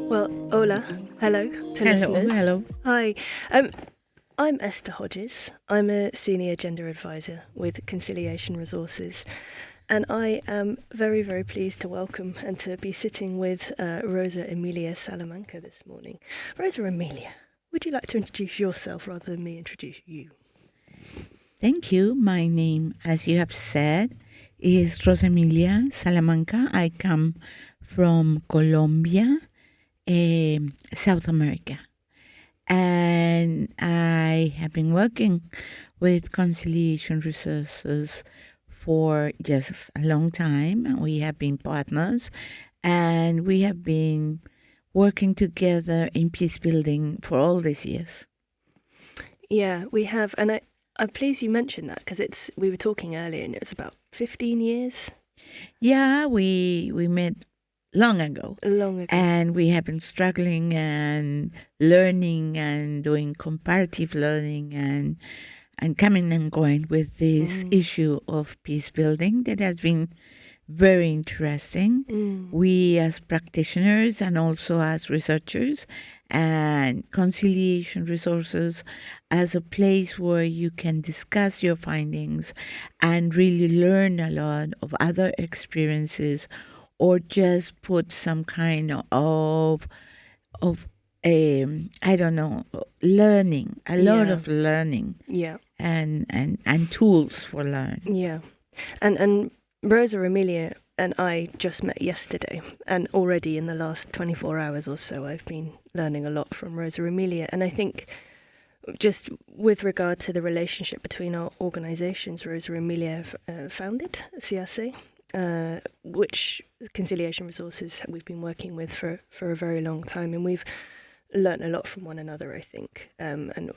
Well, hola, hello to listeners. Hello. Hi, I'm Esther Hodges. I'm a Senior Gender Advisor with Conciliation Resources, and I am very, very pleased to welcome and to be sitting with Rosa Emilia Salamanca this morning. Rosa Emilia, would you like to introduce yourself rather than me introduce you? Thank you. My name, as you have said, is Rosa Emilia Salamanca. I come from Colombia, South America. And I have been working with Conciliation Resources for just a long time. We have been partners, and we have been working together in peace building for all these years. Yeah, we have, and I'm pleased you mentioned that because we were talking earlier, and it was about 15 years. Yeah, we met long ago. And we have been struggling and learning and doing comparative learning and coming and going with this issue of peace building that has been very interesting. We as practitioners and also as researchers, and Conciliation Resources as a place where you can discuss your findings and really learn a lot of other experiences, or just put some kind of learning, a lot of learning. Yeah. And tools for learning. Yeah. And Rosa Emilia and I just met yesterday, and already in the last 24 hours or so I've been learning a lot from Rosa Emilia. And I think just with regard to the relationship between our organisations, Rosa Emilia founded CIASE, which Conciliation Resources we've been working with for a very long time, and we've learned a lot from one another, I think, and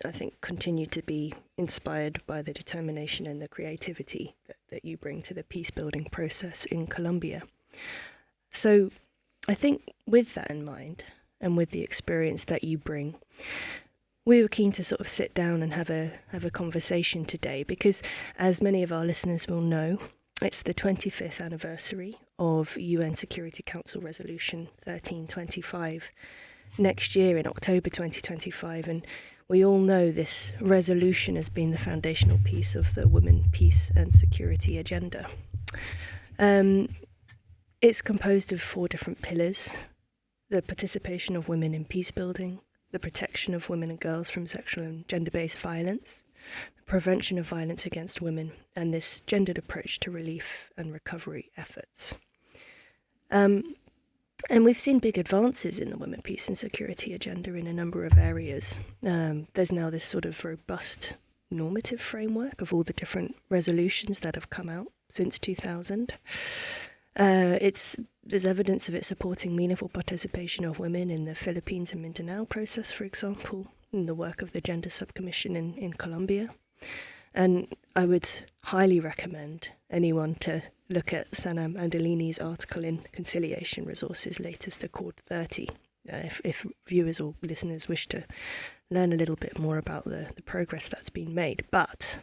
I think continue to be inspired by the determination and the creativity that you bring to the peace building process in Colombia. So I think with that in mind, and with the experience that you bring, we were keen to sort of sit down and have a conversation today, because as many of our listeners will know, it's the 25th anniversary of UN Security Council Resolution 1325 next year in October 2025, and we all know this resolution has been the foundational piece of the Women, Peace and Security agenda. It's composed of 4 different pillars: the participation of women in peace building, the protection of women and girls from sexual and gender-based violence, the prevention of violence against women, and this gendered approach to relief and recovery efforts. And we've seen big advances in the women, peace and security agenda in a number of areas. There's now this sort of robust normative framework of all the different resolutions that have come out since 2000. There's evidence of it supporting meaningful participation of women in the Philippines and Mindanao process, for example, in the work of the Gender Subcommission in Colombia. And I would highly recommend anyone to look at Sanam Andolini's article in Conciliation Resources' latest Accord 30, if viewers or listeners wish to learn a little bit more about the progress that's been made. But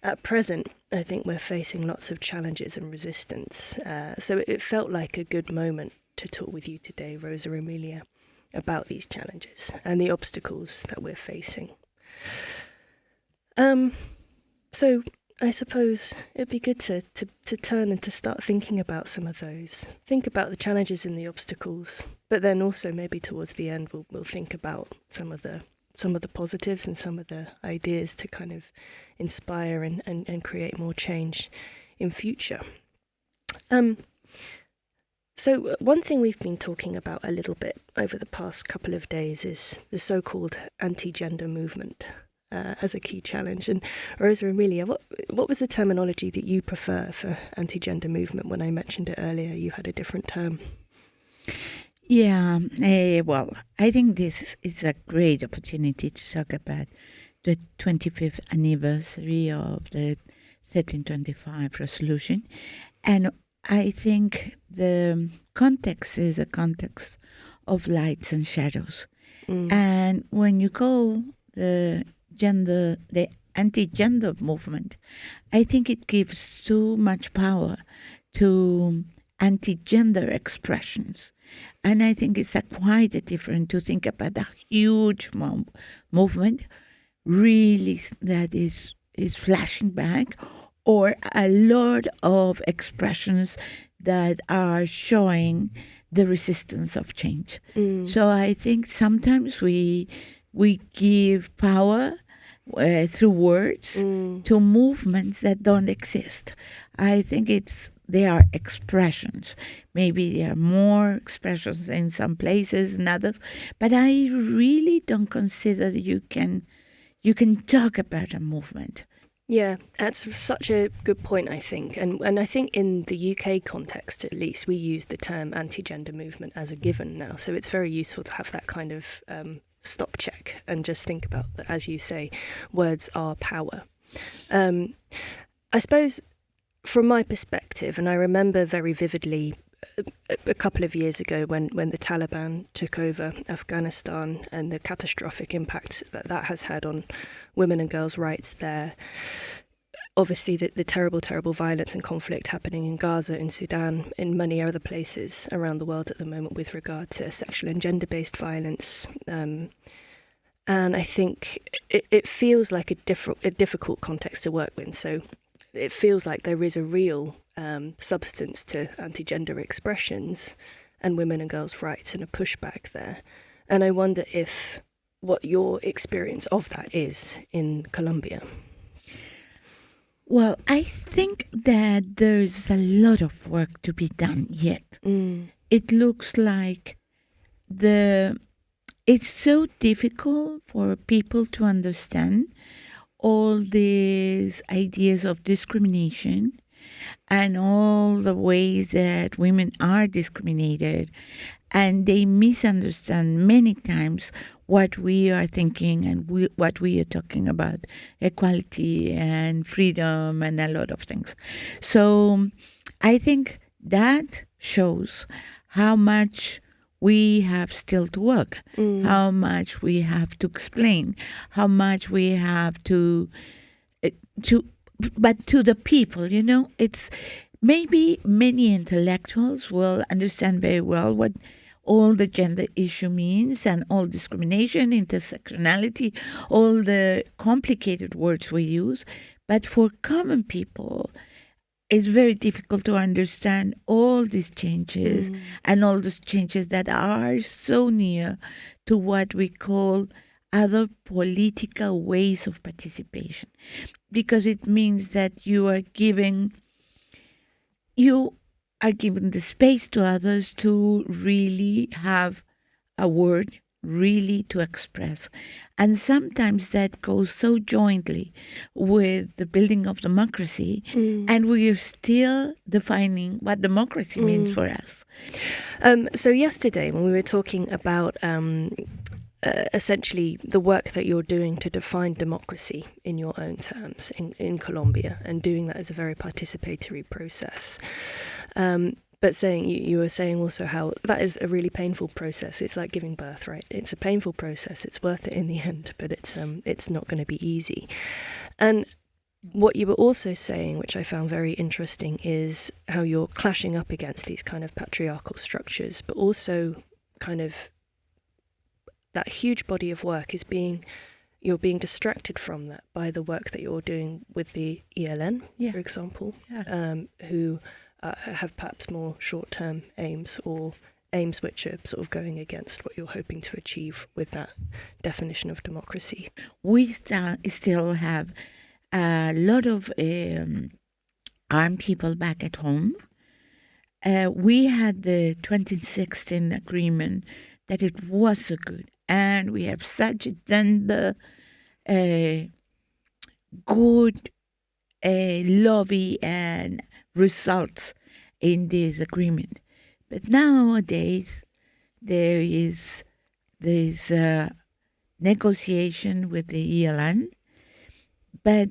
at present, I think we're facing lots of challenges and resistance. So it felt like a good moment to talk with you today, Rosa Emilia, about these challenges and the obstacles that we're facing. So I suppose it'd be good to turn and to start thinking about some of those. Think about the challenges and the obstacles, but then also maybe towards the end we'll think about some of the positives and some of the ideas to kind of inspire and create more change in future. So one thing we've been talking about a little bit over the past couple of days is the so-called anti-gender movement as a key challenge. And Rosa Emilia, what was the terminology that you prefer for anti-gender movement? When I mentioned it earlier, you had a different term. Yeah, well, I think this is a great opportunity to talk about the 25th anniversary of the 1325 resolution. And I think the context is a context of lights and shadows. And when you call the anti-gender movement, I think it gives too much power to anti-gender expressions. And I think it's quite different to think about a huge movement really that is flashing back, or a lot of expressions that are showing the resistance of change. So I think sometimes we give power through words to movements that don't exist. I think they are expressions. Maybe there are more expressions in some places than others, but I really don't consider that you can talk about a movement. Yeah, that's such a good point, I think. And I think in the UK context, at least, we use the term anti-gender movement as a given now. So it's very useful to have that kind of stop check and just think about that, as you say, words are power. I suppose from my perspective, and I remember very vividly a couple of years ago when the Taliban took over Afghanistan and the catastrophic impact that has had on women and girls' rights there. Obviously, the terrible violence and conflict happening in Gaza, in Sudan, in many other places around the world at the moment with regard to sexual and gender-based violence. And I think it feels like a difficult context to work with. So it feels like there is a real substance to anti-gender expressions and women and girls' rights and a pushback there. And I wonder what your experience of that is in Colombia. Well, I think that there's a lot of work to be done yet. It looks like it's so difficult for people to understand all these ideas of discrimination and all the ways that women are discriminated, and they misunderstand many times what we are thinking and what we are talking about, equality and freedom and a lot of things. So I think that shows how much we have still to work, how much we have to explain, how much we have to but to the people, it's maybe many intellectuals will understand very well what all the gender issue means and all discrimination, intersectionality, all the complicated words we use. But for common people, it's very difficult to understand all these changes and all those changes that are so near to what we call other political ways of participation, because it means that you are giving the space to others to really have a word, really to express. And sometimes that goes so jointly with the building of democracy, and we are still defining what democracy means for us. So yesterday when we were talking about essentially the work that you're doing to define democracy in your own terms in Colombia, and doing that as a very participatory process. But you were saying also how that is a really painful process. It's like giving birth, right? It's a painful process. It's worth it in the end, but it's not going to be easy. And what you were also saying, which I found very interesting, is how you're clashing up against these kind of patriarchal structures, but also kind of that huge body of work you're being distracted from that by the work that you're doing with the ELN, for example, who have perhaps more short-term aims, or aims which are sort of going against what you're hoping to achieve with that definition of democracy. We still have a lot of armed people back at home. We had the 2016 agreement that it was so good, and we have such a gender good lobby and results in this agreement. But nowadays there is negotiation with the ELN, but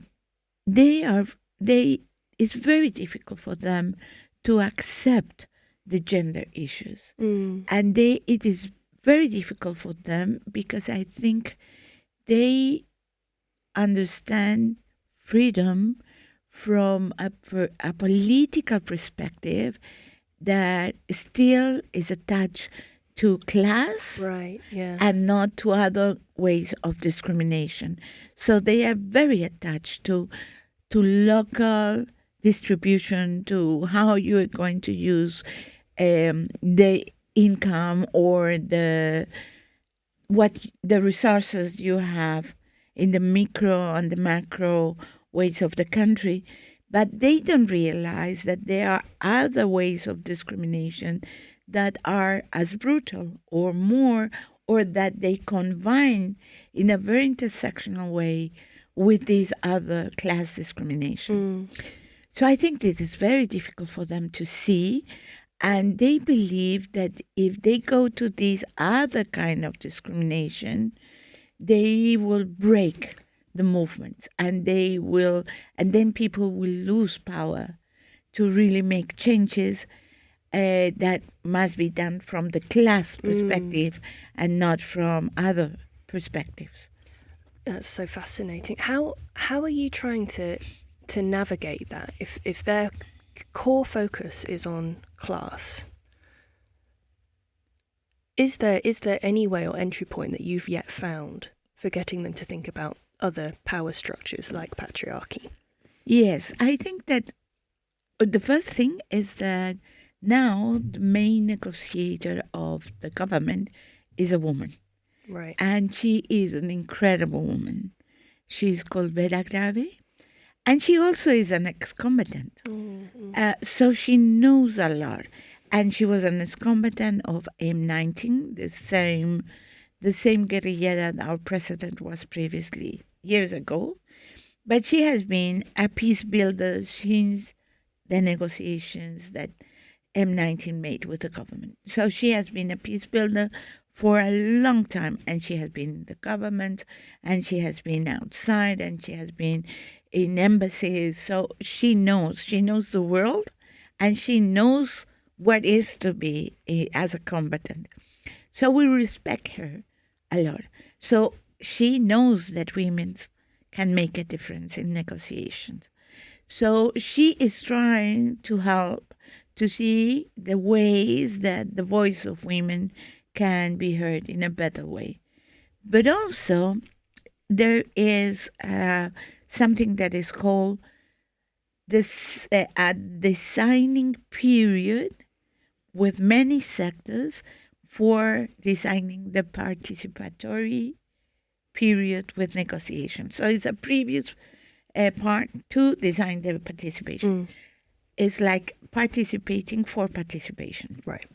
it's very difficult for them to accept the gender issues, and it is very difficult for them because I think they understand freedom from a political perspective that still is attached to class, right? Yeah, and not to other ways of discrimination. So they are very attached to local distribution, to how you are going to use the income or the resources you have in the micro and the macro ways of the country. But they don't realize that there are other ways of discrimination that are as brutal or more, or that they combine in a very intersectional way with these other class discrimination. So I think this is very difficult for them to see, and they believe that if they go to this other kind of discrimination, they will break the movements, and then people will lose power to really make changes that must be done from the class perspective and not from other perspectives. That's so fascinating. How are you trying to navigate that if their core focus is on class? Is there any way or entry point that you've yet found for getting them to think about other power structures like patriarchy? Yes, I think that the first thing is that now the main negotiator of the government is a woman. Right. And she is an incredible woman. She's called Vera Grave. And she also is an ex-combatant. So she knows a lot. And she was an ex-combatant of M19, the same guerrilla that our president was previously, years ago. But she has been a peace builder since the negotiations that M19 made with the government. So she has been a peace builder for a long time, and she has been in the government, and she has been outside, and she has been in embassies. So she knows the world, and she knows what is to be as a combatant. So we respect her a lot. So she knows that women can make a difference in negotiations. So she is trying to help to see the ways that the voice of women can be heard in a better way. But also, there is something that is called a designing period with many sectors for designing the participatory period with negotiation. So it's a previous part to design the participation. It's like participating for participation. Right.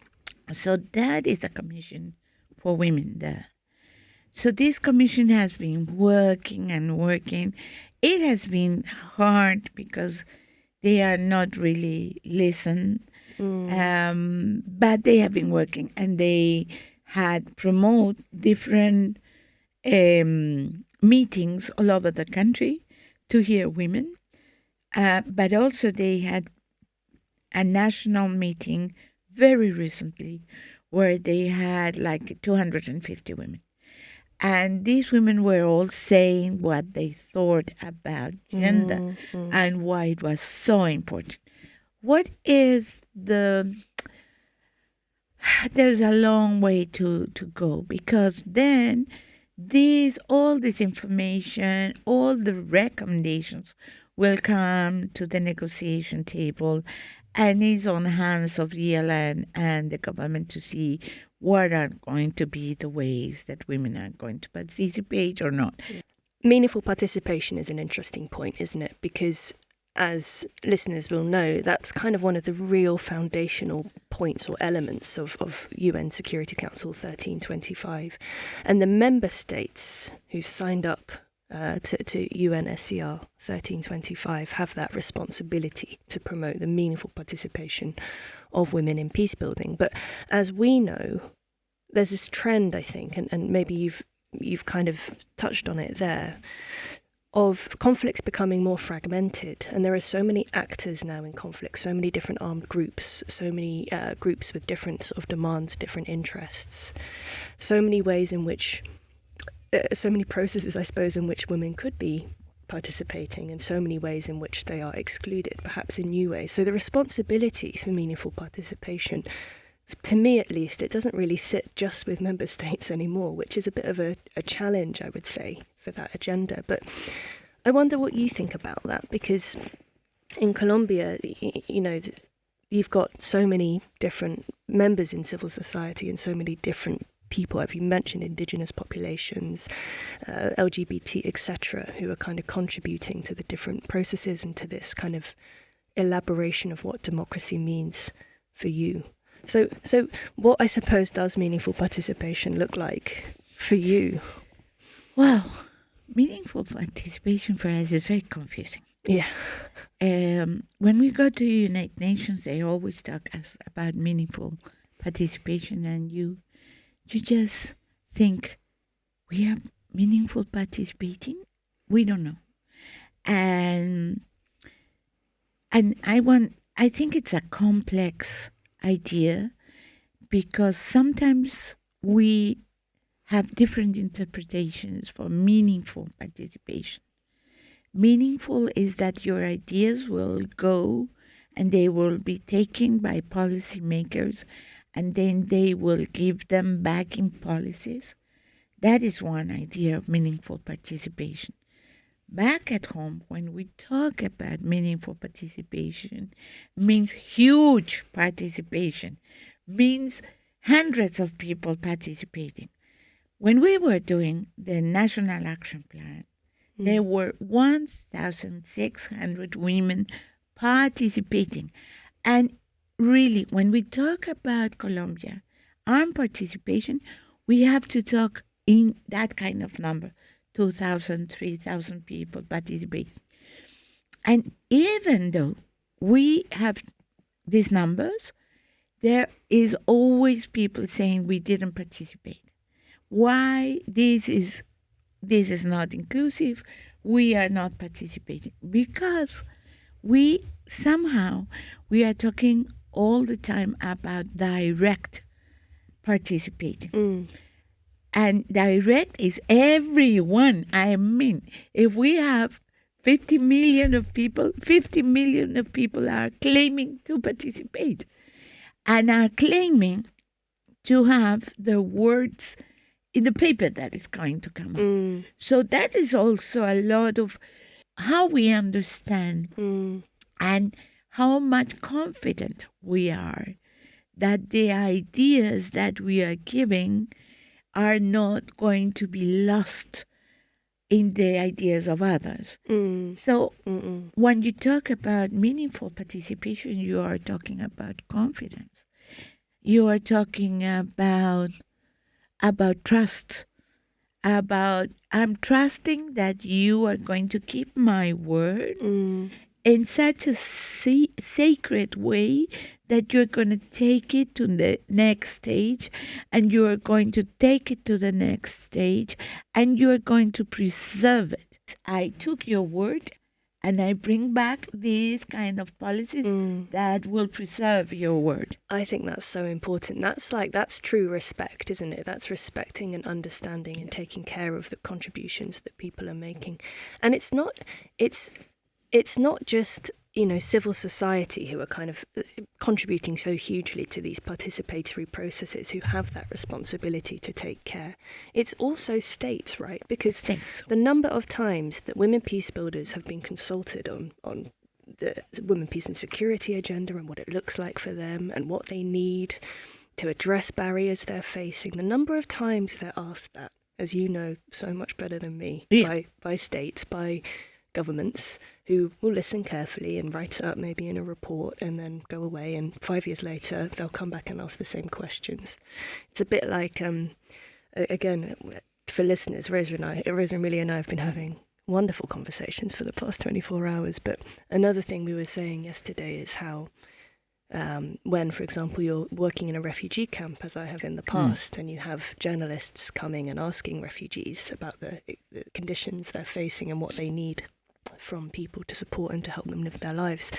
So that is a commission for women there. So this commission has been working and working. It has been hard because they are not really listened, but they have been working, and they had promote different meetings all over the country to hear women, but also they had a national meeting very recently where they had like 250 women. And these women were all saying what they thought about gender and why it was so important. What is there's a long way to go, because then all this information, all the recommendations will come to the negotiation table, and it's on the hands of the ELN and the government to see what are going to be the ways that women are going to participate or not. Meaningful participation is an interesting point, isn't it? Because as listeners will know, that's kind of one of the real foundational points or elements of UN Security Council 1325. And the member states who've signed up to UNSCR 1325 have that responsibility to promote the meaningful participation of women in peace building. But as we know, there's this trend, I think, and maybe you've kind of touched on it there, of conflicts becoming more fragmented. And there are so many actors now in conflict, so many different armed groups, so many groups with different sort of demands, different interests, so many ways in which so many processes, I suppose, in which women could be participating, and so many ways in which they are excluded, perhaps in new ways. So the responsibility for meaningful participation, to me at least, it doesn't really sit just with member states anymore, which is a bit of a challenge, I would say, for that agenda. But I wonder what you think about that, because in Colombia, you've got so many different members in civil society and so many different people, as you mentioned, indigenous populations, LGBT, etc., who are kind of contributing to the different processes and to this kind of elaboration of what democracy means for you. So what, I suppose, does meaningful participation look like for you? Well, meaningful participation for us is very confusing. Yeah. When we go to the United Nations, they always talk us about meaningful participation, and you just think, we are meaningful participating? We don't know. And I think it's a complex idea, because sometimes we have different interpretations for meaningful participation. Meaningful is that your ideas will go and they will be taken by policymakers, and then they will give them back in policies. That is one idea of meaningful participation. Back at home, when we talk about meaningful participation, means huge participation, means hundreds of people participating. When we were doing the National Action Plan, there were 1,600 women participating. And really, when we talk about Colombia, armed participation, we have to talk in that kind of number, 2,000, 3,000 people participating. And even though we have these numbers, there is always people saying we didn't participate. Why this is not inclusive, we are not participating? Because we are talking all the time about direct participating. And direct is everyone. I mean, if we have 50 million of people are claiming to participate and are claiming to have the words in the paper that is going to come up. So that is also a lot of how we understand and how much confident we are that the ideas that we are giving are not going to be lost in the ideas of others. So when you talk about meaningful participation, you are talking about confidence. You are talking about trust, about I'm trusting that you are going to keep my word in such a sacred way that you're going to take it to the next stage, and you are going to take it to the next stage, and you are going to preserve it. I took your word, and I bring back these kind of policies that will preserve your word. I think that's so important. That's true respect, isn't it? That's respecting and understanding and taking care of the contributions that people are making. And it's not just, civil society who are kind of contributing so hugely to these participatory processes, who have that responsibility to take care. It's also states, right? Because the number of times that women peace builders have been consulted on the women peace and security agenda and what it looks like for them and what they need to address barriers they're facing, the number of times they're asked that, as you know so much better than me, by states, by governments, who will listen carefully and write it up maybe in a report and then go away, and 5 years later they'll come back and ask the same questions. It's a bit like, again, for listeners, Rosa Emilia and I have been having wonderful conversations for the past 24 hours, but another thing we were saying yesterday is how when, for example, you're working in a refugee camp, as I have in the past, and you have journalists coming and asking refugees about the conditions they're facing and what they need from people to support and to help them live their lives.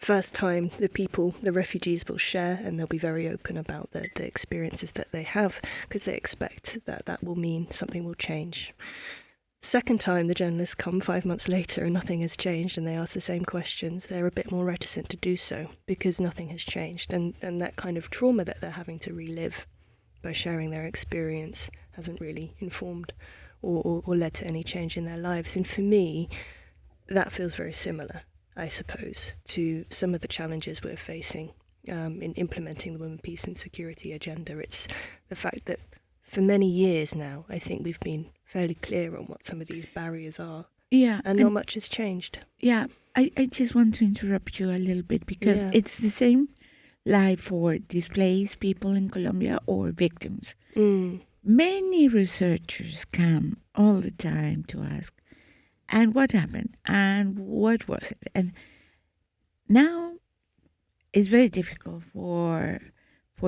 first time the refugees will share, and they'll be very open about the experiences that they have, because they expect that will mean something will change. Second time the journalists come 5 months later and nothing has changed, and they ask the same questions, they're a bit more reticent to do so because nothing has changed, and that kind of trauma that they're having to relive by sharing their experience hasn't really informed or led to any change in their lives. And for me, that feels very similar, I suppose, to some of the challenges we're facing in implementing the Women, Peace and Security agenda. It's the fact that for many years now, I think we've been fairly clear on what some of these barriers are. Yeah. And not much has changed. Yeah, I just want to interrupt you a little bit, because it's the same like for displaced people in Colombia or victims. Many researchers come all the time to ask, and what happened? And what was it? And now it's very difficult for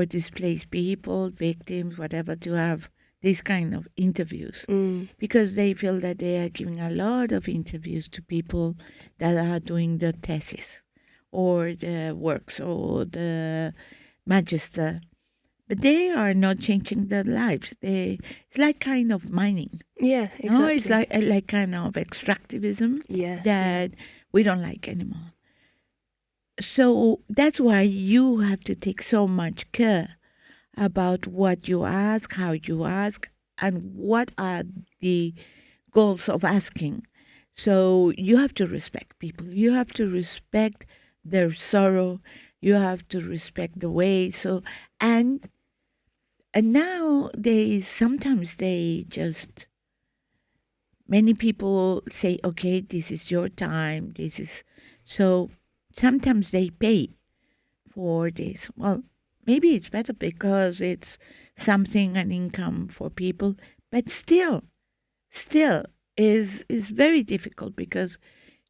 displaced people, victims, whatever, to have these kind of interviews, because they feel that they are giving a lot of interviews to people that are doing the thesis or the works or the magister, but they are not changing their lives. It's like kind of mining. Yeah, exactly. No, it's like kind of extractivism that we don't like anymore. So that's why you have to take so much care about what you ask, how you ask, and what are the goals of asking. So you have to respect people. You have to respect their sorrow. You have to respect the way. So and nowadays, sometimes many people say, okay, this is your time. So sometimes they pay for this. Well, maybe it's better because it's something, an income for people, but still is very difficult, because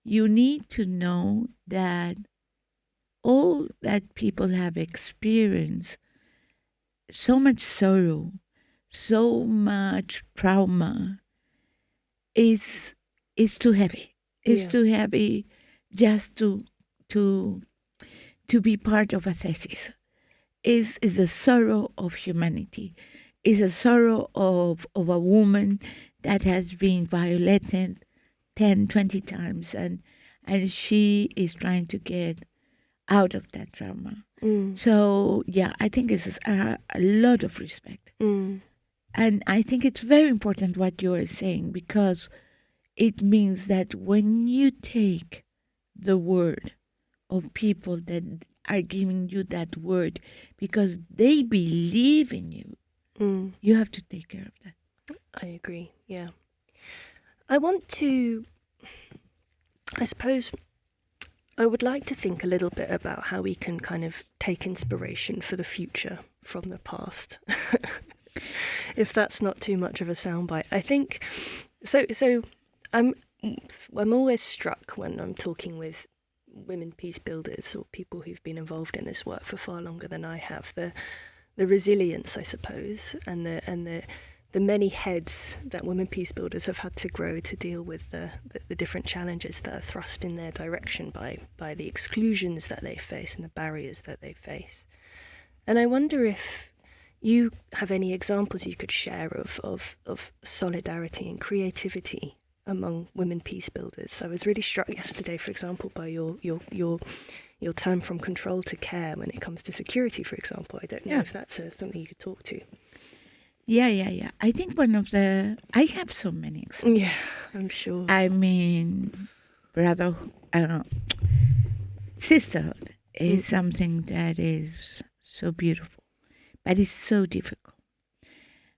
you need to know that all that people have experienced, so much sorrow, so much trauma, is too heavy. It's too heavy just to be part of a thesis. Is the sorrow of humanity. Is a sorrow of a woman that has been violated 10, 20 times, and she is trying to get out of that trauma. So, I think it's a lot of respect. And I think it's very important what you are saying, because it means that when you take the word of people that are giving you that word because they believe in you, you have to take care of that. I agree, yeah. I suppose I would like to think a little bit about how we can kind of take inspiration for the future from the past. If that's not too much of a soundbite. I think, so I'm always struck when I'm talking with women peace builders or people who've been involved in this work for far longer than I have, the resilience, I suppose, and the many heads that women peace builders have had to grow to deal with the different challenges that are thrust in their direction by the exclusions that they face and the barriers that they face. And I wonder if you have any examples you could share of solidarity and creativity among women peace builders. I was really struck yesterday, for example, by your term from control to care when it comes to security, for example. I don't know if that's something you could talk to. Yeah. I think I have so many examples. Yeah, I'm sure. I mean, sisterhood is something that is so beautiful, but it's so difficult.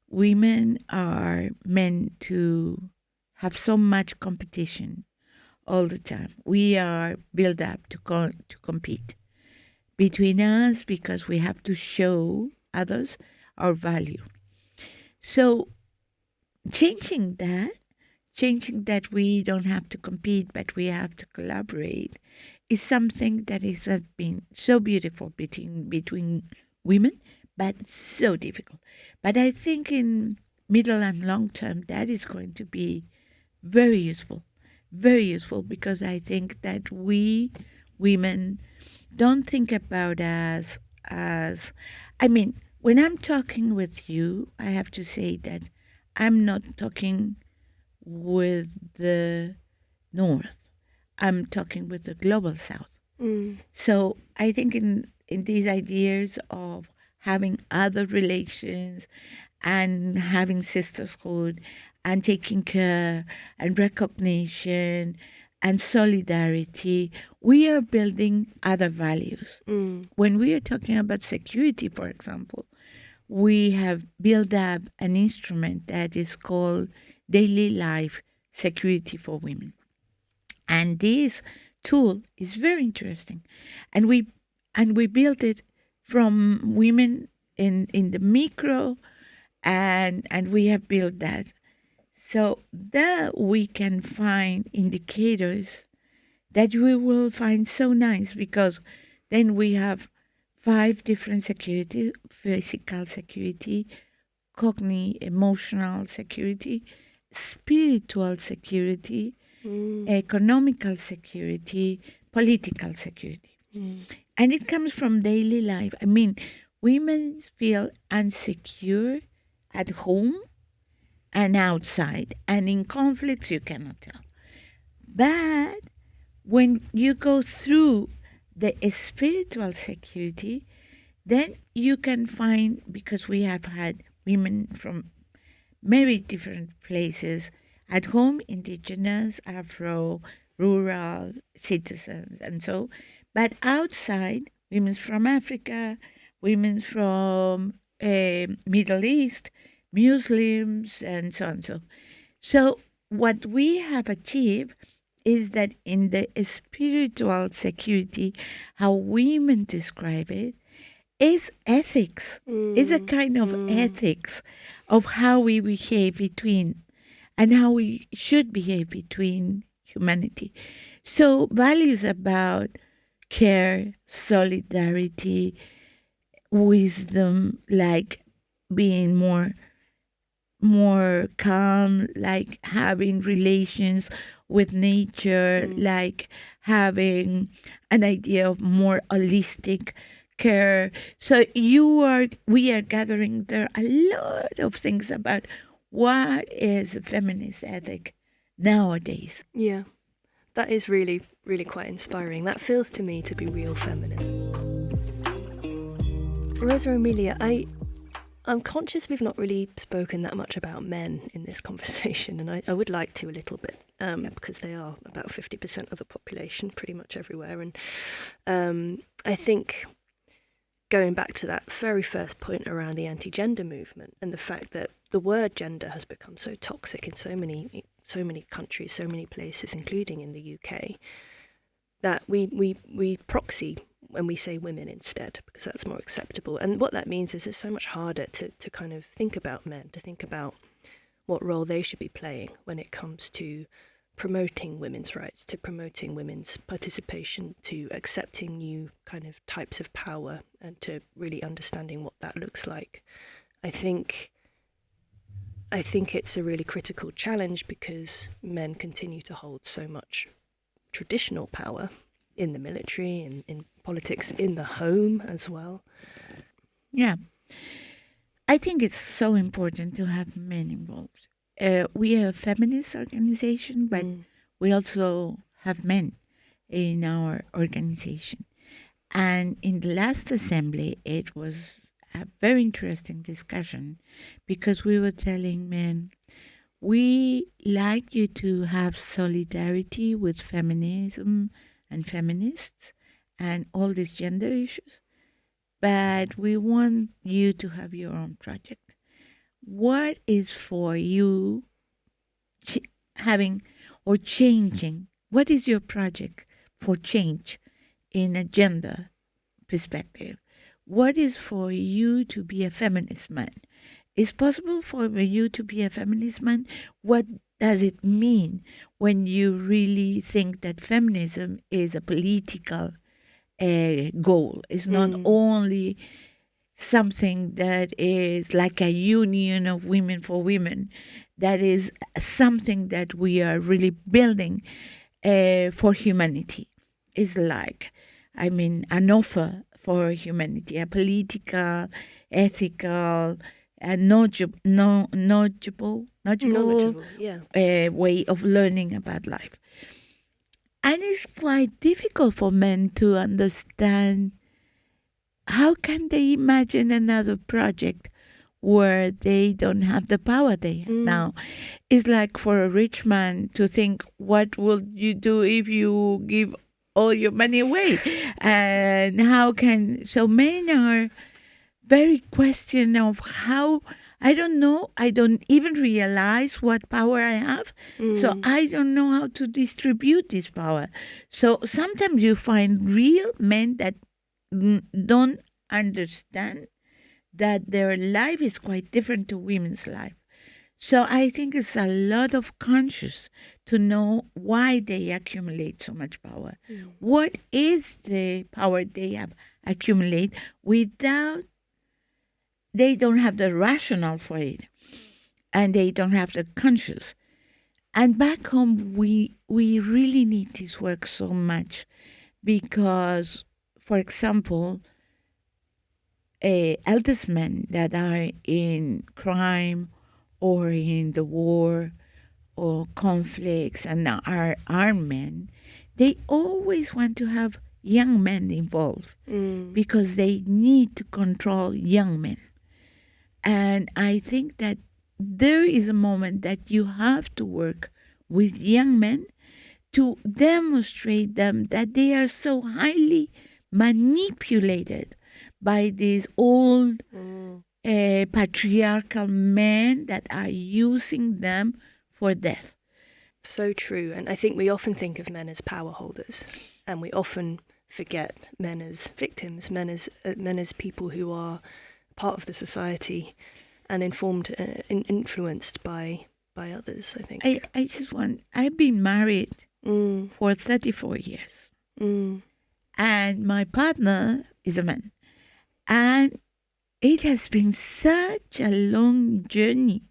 Women are meant to have so much competition all the time. We are built up to compete between us because we have to show others our value. So changing that we don't have to compete, but we have to collaborate, is something that has been so beautiful between women, but so difficult. But I think in middle and long term, that is going to be very useful, because I think that we women don't think about us as, I mean, when I'm talking with you, I have to say that I'm not talking with the North. I'm talking with the global South. So I think in these ideas of having other relations and having sisterhood and taking care and recognition and solidarity, we are building other values. When we are talking about security, for example, we have built up an instrument that is called Daily Life Security for Women. And this tool is very interesting. And we built it from women in the micro, and we have built that. So that we can find indicators that we will find so nice, because then we have 5 different security: physical security, cognitive, emotional security, spiritual security, economical security, political security. And it comes from daily life. I mean, women feel insecure at home and outside, and in conflicts you cannot tell. But when you go through the spiritual security, then you can find, because we have had women from very different places at home, indigenous, Afro, rural citizens, and so. But outside, women from Africa, women from Middle East, Muslims, and so on. So what we have achieved is that in the spiritual security, how women describe it, is ethics. Is a kind of ethics of how we behave between, and how we should behave between humanity. So values about care, solidarity, wisdom, like being more calm, like having relations with nature, like having an idea of more holistic care. So we are gathering there a lot of things about what is a feminist ethic nowadays. Yeah, that is really, really quite inspiring. That feels to me to be real feminism. Rosa Emilia, I'm conscious we've not really spoken that much about men in this conversation, and I would like to a little bit, because they are about 50% of the population pretty much everywhere. And I think going back to that very first point around the anti-gender movement and the fact that the word gender has become so toxic in so many countries, so many places, including in the UK, that we proxy when we say women instead, because that's more acceptable. And what that means is it's so much harder to kind of think about men, to think about what role they should be playing when it comes to promoting women's rights, to promoting women's participation, to accepting new kind of types of power, and to really understanding what that looks like. I think it's a really critical challenge, because men continue to hold so much traditional power in the military and in politics, in the home as well. Yeah. I think it's so important to have men involved. We are a feminist organization, but we also have men in our organization. And in the last assembly, it was a very interesting discussion, because we were telling men, we like you to have solidarity with feminism and feminists and all these gender issues, but we want you to have your own project. What is for you having or changing? What is your project for change in a gender perspective? What is for you to be a feminist man? Is possible for you to be a feminist man? What does it mean when you really think that feminism is a political goal? It's not only something that is like a union of women for women. That is something that we are really building for humanity. It's like an offer for humanity, a political, ethical, and knowledgeable yeah. Way of learning about life. And it's quite difficult for men to understand how can they imagine another project where they don't have the power they have now. It's like for a rich man to think, what will you do if you give all your money away? And so men are very question of how, I don't know, I don't even realize what power I have, so I don't know how to distribute this power. So sometimes you find real men that don't understand that their life is quite different to women's life. So I think it's a lot of conscious to know why they accumulate so much power. What is the power they have accumulate without, they don't have the rationale for it, and they don't have the conscious. And back home, we really need this work so much because, for example, eldest men that are in crime or in the war or conflicts and are armed men, they always want to have young men involved because they need to control young men. And I think that there is a moment that you have to work with young men to demonstrate them that they are so highly manipulated by these old patriarchal men that are using them for death. So true. And I think we often think of men as power holders, and we often forget men as victims, men as people who are part of the society and informed and influenced by others, I think. I've been married for 34 years. And my partner is a man. And it has been such a long journey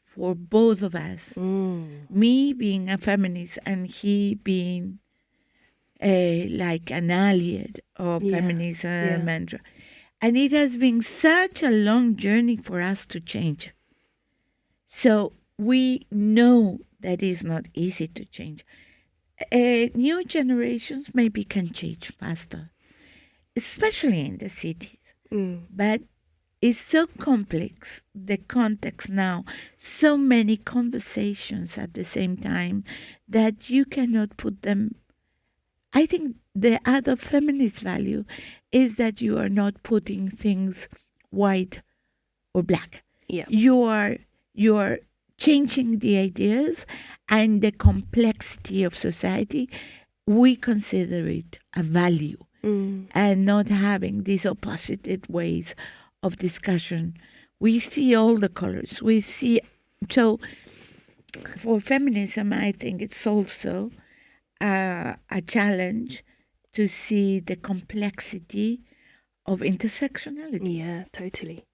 for both of us. Me being a feminist and he being like an ally of feminism. And it has been such a long journey for us to change. So we know that it's not easy to change. New generations maybe can change faster, especially in the cities. But it's so complex, the context now, so many conversations at the same time that you cannot put them. I think the other feminist value is that you are not putting things white or black. Yeah. You are changing the ideas and the complexity of society. We consider it a value and not having these opposite ways of discussion. We see all the colors. So for feminism, I think it's also a challenge to see the complexity of intersectionality. Yeah, totally.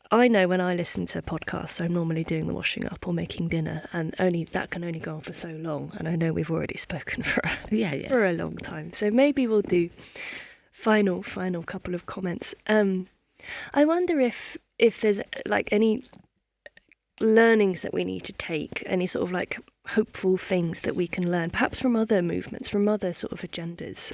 I know when I listen to podcasts, I'm normally doing the washing up or making dinner, and that can only go on for so long. And I know we've already spoken for a long time, so maybe we'll do final couple of comments. I wonder if there's like any learnings that we need to take, any sort of like hopeful things that we can learn, perhaps from other movements, from other sort of agendas,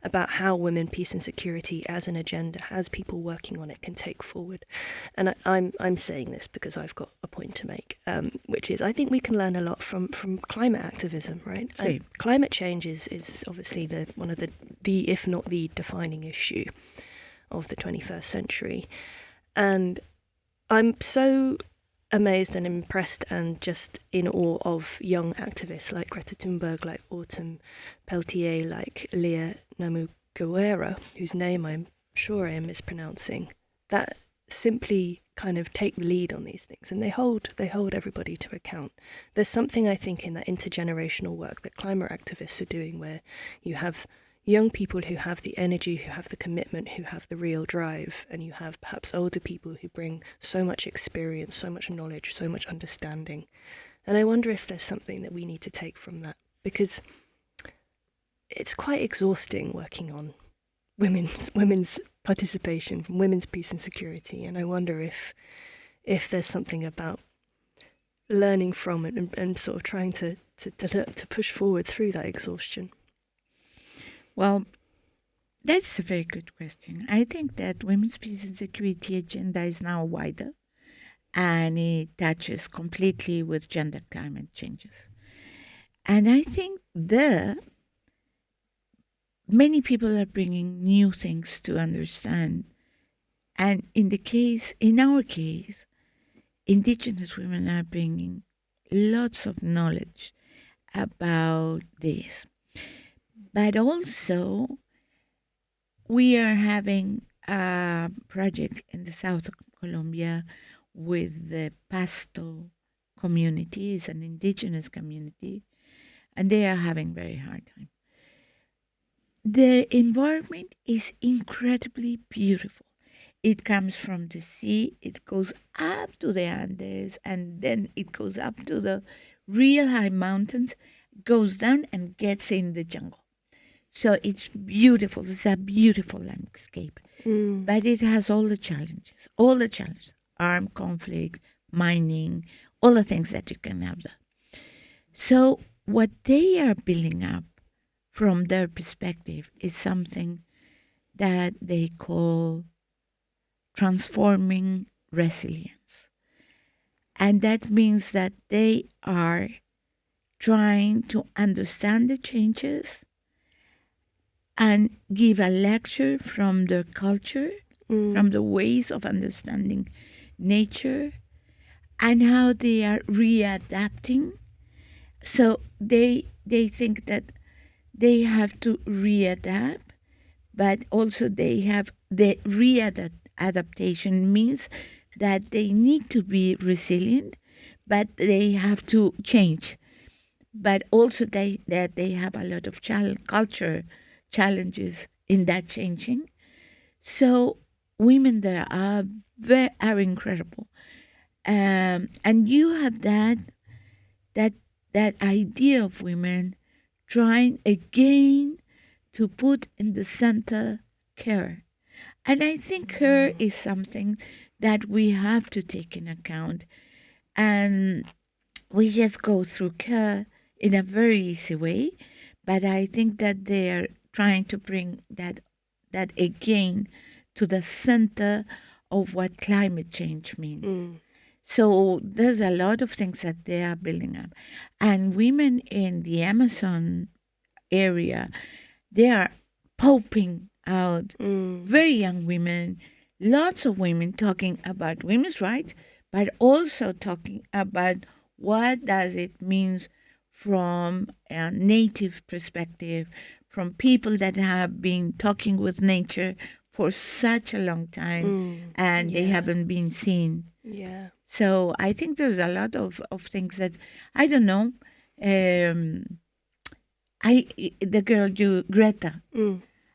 about how women, peace and security as an agenda, as people working on it, can take forward. And I'm saying this because I've got a point to make, which is I think we can learn a lot from climate activism, right? Climate change is obviously one of the if not the defining issue of the 21st century. And I'm so amazed and impressed and just in awe of young activists like Greta Thunberg, like Autumn Peltier, like Leah Namuguera, whose name I'm sure I am mispronouncing, that simply kind of take the lead on these things, and they hold everybody to account. There's something, I think, in that intergenerational work that climate activists are doing, where you have young people who have the energy, who have the commitment, who have the real drive, and you have perhaps older people who bring so much experience, so much knowledge, so much understanding. And I wonder if there's something that we need to take from that, because it's quite exhausting working on women's participation, from women's peace and security, and I wonder if there's something about learning from it and sort of trying to push forward through that exhaustion. Well, that's a very good question. I think that women's peace and security agenda is now wider, and it touches completely with gender climate changes. And I think many people are bringing new things to understand. And in our case, indigenous women are bringing lots of knowledge about this. But also, we are having a project in the south of Colombia with the Pasto community. It's an indigenous community, and they are having very hard time. The environment is incredibly beautiful. It comes from the sea, it goes up to the Andes, and then it goes up to the real high mountains, goes down and gets in the jungle. So it's beautiful. It's a beautiful landscape. But it has all the challenges. Armed conflict, mining, all the things that you can have there. So what they are building up from their perspective is something that they call transforming resilience. And that means that they are trying to understand the changes and give a lecture from their culture, from the ways of understanding nature, and how they are readapting. So they think that they have to readapt, but also they have the adaptation means that they need to be resilient, but they have to change. But also that they have a lot of culture challenges in that changing. So women there are incredible, and you have that idea of women trying again to put in the center care. And I think care is something that we have to take in account. And we just go through care in a very easy way. But I think that they are trying to bring that again to the center of what climate change means. So there's a lot of things that they are building up. And women in the Amazon area, they are popping out, very young women, lots of women talking about women's rights, but also talking about what does it mean from a native perspective, from people that have been talking with nature for such a long time and they haven't been seen. Yeah. So I think there's a lot of things that, I don't know, the girl Greta,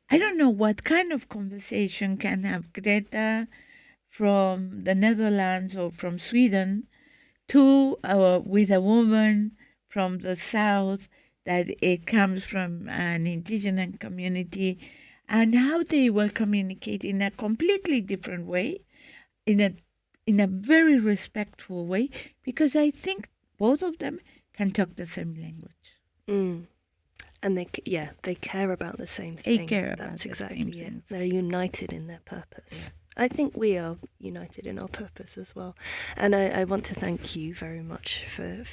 I don't know what kind of conversation can have Greta from the Netherlands or from Sweden to with a woman from the south that it comes from an indigenous community, and how they will communicate in a completely different way, in a very respectful way, because I think both of them can talk the same language. And they care about the same thing. They care about That's the exactly same it. things. They're united in their purpose. Yeah. I think we are united in our purpose as well. And I want to thank you very much for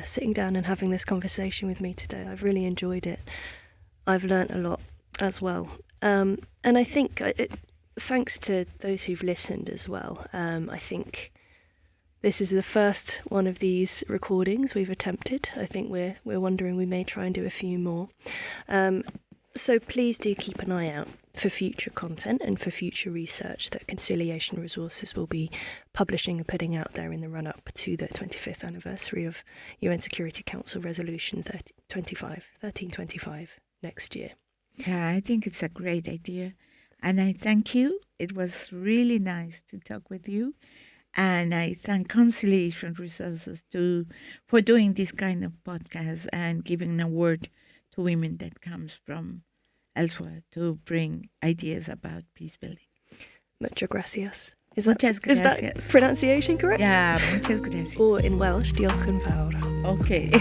sitting down and having this conversation with me today. I've really enjoyed it. I've learnt a lot as well. And I think, thanks to those who've listened as well, I think this is the first one of these recordings we've attempted. I think we're wondering we may try and do a few more. So please do keep an eye out for future content and for future research that Conciliation Resources will be publishing and putting out there in the run-up to the 25th anniversary of UN Security Council Resolution 1325 next year. Yeah, I think it's a great idea. And I thank you. It was really nice to talk with you. And I thank Conciliation Resources for doing this kind of podcast and giving a word to to women that comes from elsewhere to bring ideas about peace building. Muchas gracias. Is Muchas that gracias. pronunciation correct? Yeah, muchas gracias. Or in Welsh, diolch yn fawr. Okay.